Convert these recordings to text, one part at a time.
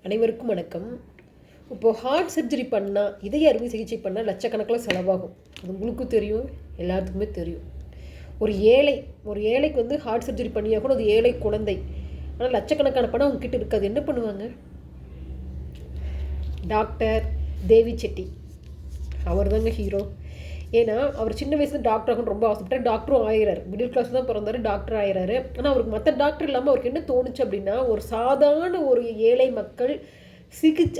அனைவருக்கும் வணக்கம். இப்போது ஹார்ட் சர்ஜரி பண்ணால், இதய அறுவை சிகிச்சை பண்ணால் லட்சக்கணக்கில் செலவாகும். அது உங்களுக்கும் தெரியும், எல்லாத்துக்குமே தெரியும். ஒரு ஏழைக்கு வந்து ஹார்ட் சர்ஜரி பண்ணியாக கூட அது ஏழை குழந்தை. ஆனால் லட்சக்கணக்கான பணம் அவங்ககிட்ட இருக்காது. என்ன பண்ணுவாங்க? டாக்டர் தேவி செட்டி அவர் தாங்க ஹீரோ. ஏன்னா அவர் சின்ன வயசுல டாக்டர் ஆகணும் ரொம்ப ஆசைப்பட்டார். டாக்டரும் ஆயிறாரு. மிடில் கிளாஸ் தான் பிறந்தாரு, டாக்டர் ஆயிறாரு. ஆனால் அவருக்கு மற்ற டாக்டர் இல்லாமல் அவருக்கு என்ன தோணுச்சு அப்படின்னா, ஒரு சாதாரண ஒரு ஏழை மக்கள்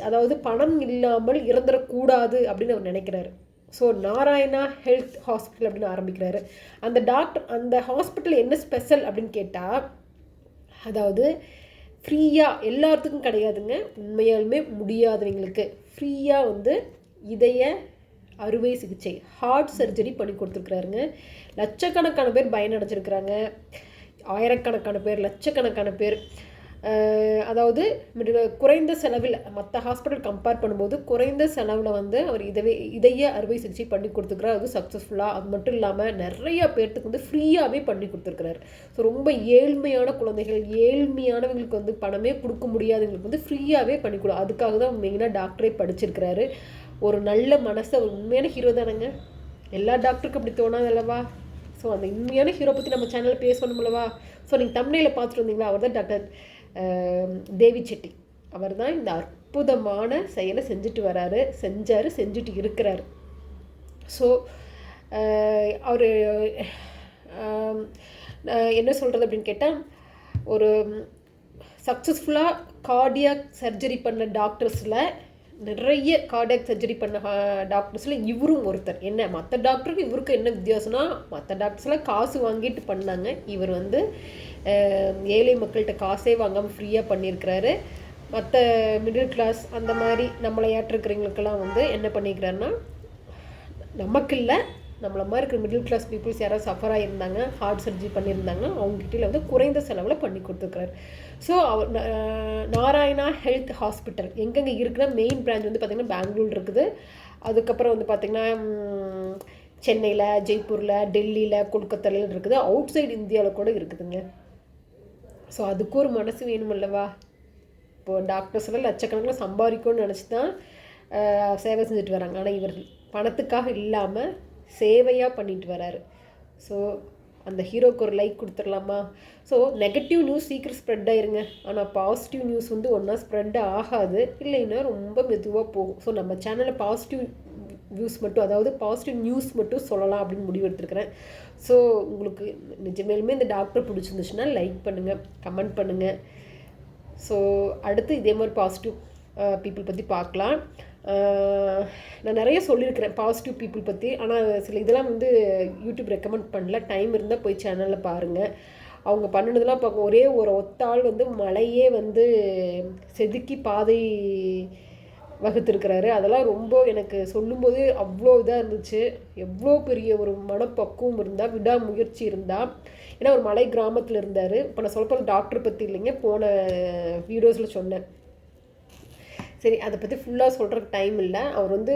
அதாவது பணம் இல்லாமல் இறந்துடக்கூடாது அப்படின்னு அவர் நினைக்கிறாரு. ஸோ நாராயணா ஹெல்த் ஹாஸ்பிட்டல் அப்படின்னு ஆரம்பிக்கிறாரு. அந்த ஹாஸ்பிட்டல் என்ன ஸ்பெஷல் அப்படின்னு கேட்டால், அதாவது ஃப்ரீயாக எல்லாத்துக்கும் கிடையாதுங்க, உண்மையாலுமே முடியாதவங்களுக்கு ஃப்ரீயாக வந்து இதய அறுவை சிகிச்சை ஹார்ட் சர்ஜரி பண்ணி கொடுத்துருக்குறாருங்க. லட்சக்கணக்கான பேர் பயனடைஞ்சிருக்கிறாங்க. ஆயிரக்கணக்கான பேர், லட்சக்கணக்கான பேர். அதாவது குறைந்த செலவில் மற்ற ஹாஸ்பிட்டல் கம்பேர் பண்ணும்போது குறைந்த செலவில் வந்து அவர் இதய அறுவை சிகிச்சை பண்ணி கொடுத்துருக்குறாரு. அது சக்ஸஸ்ஃபுல்லாக. அது மட்டும் இல்லாமல் நிறைய பேர்த்துக்கு வந்து ஃப்ரீயாகவே பண்ணி கொடுத்துருக்குறாரு. ஸோ ரொம்ப ஏழ்மையான குழந்தைகள், ஏழ்மையானவங்களுக்கு வந்து பணமே கொடுக்க முடியாதவங்களுக்கு வந்து ஃப்ரீயாகவே பண்ணி அதுக்காக தான் மெயினாக டாக்டரே படிச்சிருக்கிறாரு. ஒரு நல்ல மனசை, ஒரு உண்மையான ஹீரோ தானேங்க. எல்லா டாக்டருக்கும் அப்படி தோணாது அல்லவா? ஸோ அந்த உண்மையான ஹீரோ பற்றி நம்ம சேனலில் பேசணும் அல்லவா? ஸோ நீங்கள் தமிழில் பார்த்துட்டு வந்தீங்களா? அவர் தான் டாக்டர் தேவி செட்டி. அவர் தான் இந்த அற்புதமான செயலை செஞ்சுட்டு இருக்கிறாரு. ஸோ அவர் என்ன சொல்கிறது அப்படின்னு கேட்டால், ஒரு சக்ஸஸ்ஃபுல்லாக கார்டியாக் சர்ஜரி பண்ண டாக்டர்ஸில், நிறைய கார்டியாக் சர்ஜரி பண்ண டாக்டர்ஸில் இவரும் ஒருத்தர். என்ன மற்ற டாக்டருக்கு இவருக்கு என்ன வித்தியாசம்னா, மற்ற டாக்டர்ஸ்லாம் காசு வாங்கிட்டு பண்ணாங்க. இவர் வந்து ஏழை மக்கள்கிட்ட காசே வாங்காமல் ஃப்ரீயாக பண்ணியிருக்கிறாரு. மற்ற மிடில் கிளாஸ் அந்த மாதிரி நம்மளை ஏற்றிருக்கிறவங்களுக்கெல்லாம் வந்து என்ன பண்ணியிருக்கிறாருன்னா, நமக்கு இல்லை, நம்மளை மாதிரி இருக்கிற மிடில் கிளாஸ் பீப்புள்ஸ் யாராவது சஃபராக இருந்தாங்க, ஹார்ட் சர்ஜரி பண்ணியிருந்தாங்கன்னா அவங்ககிட்ட வந்து குறைந்த செலவில் பண்ணி கொடுத்துருக்குறாரு. ஸோ அவர் நாராயணா ஹெல்த் ஹாஸ்பிட்டல் எங்கெங்கே இருக்குன்னா, மெயின் பிரான்ச் வந்து பார்த்திங்கன்னா பெங்களூர் இருக்குது. அதுக்கப்புறம் வந்து பார்த்திங்கன்னா சென்னையில், ஜெய்ப்பூரில், டெல்லியில், கொல்கத்தாவில் இருக்குது. அவுட் சைடு இந்தியாவில் கூட இருக்குதுங்க. ஸோ அதுக்கு ஒரு மனசு வேணும் அல்லவா? இப்போது டாக்டர்ஸ் எல்லாம் லட்சக்கணக்கில் சம்பாதிக்கணும்னு நினச்சி தான் சேவை செஞ்சுட்டு வராங்க. ஆனால் இவர் பணத்துக்காக இல்லாமல் சேவையாக பண்ணிட்டு வராரு. ஸோ அந்த ஹீரோக்கு ஒரு லைக் கொடுத்துடலாமா? ஸோ நெகட்டிவ் நியூஸ் சீக்கிரம் ஸ்ப்ரெட் ஆயிருங்க. ஆனால் பாசிட்டிவ் நியூஸ் வந்து ஒன்றா ஸ்ப்ரெட் ஆகாது, இல்லைன்னா ரொம்ப மெதுவாக போகும். ஸோ நம்ம சேனலில் பாசிட்டிவ் வியூஸ் மட்டும், அதாவது பாசிட்டிவ் நியூஸ் மட்டும் சொல்லலாம் அப்படின்னு முடிவு எடுத்துருக்கிறேன். ஸோ உங்களுக்கு நிஜமேலுமே இந்த டாக்டர் பிடிச்சிருந்துச்சுன்னா லைக் பண்ணுங்கள், கமெண்ட் பண்ணுங்கள். ஸோ அடுத்து இதே மாதிரி பாசிட்டிவ் பீப்புள் பற்றி பார்க்கலாம். நான் நிறைய சொல்லியிருக்கிறேன் பாசிட்டிவ் பீப்புள் பற்றி. ஆனால் சில இதெல்லாம் வந்து யூடியூப் ரெக்கமெண்ட் பண்ணல. டைம் இருந்தால் போய் சேனலில் பாருங்கள். அவங்க பண்ணினதெல்லாம் பார்க்க, ஒரே ஒரு ஒத்தாள் வந்து மலையே வந்து செதுக்கி பாதை வகுத்திருக்கிறாரு. அதெல்லாம் ரொம்ப எனக்கு சொல்லும்போது அவ்வளோ இதாக இருந்துச்சு. எவ்வளோ பெரிய ஒரு மனப்பக்குவம் இருந்தால், விடாமுயற்சி இருந்தால். ஏன்னா ஒரு மலை கிராமத்தில் இருந்தார். இப்போ நான் சொல்லப்போது டாக்டர் பற்றி இல்லைங்க, போன வீடியோஸில் சொன்னேன். சரி, அதை பற்றி ஃபுல்லாக சொல்கிறதுக்கு டைம் இல்லை. அவர் வந்து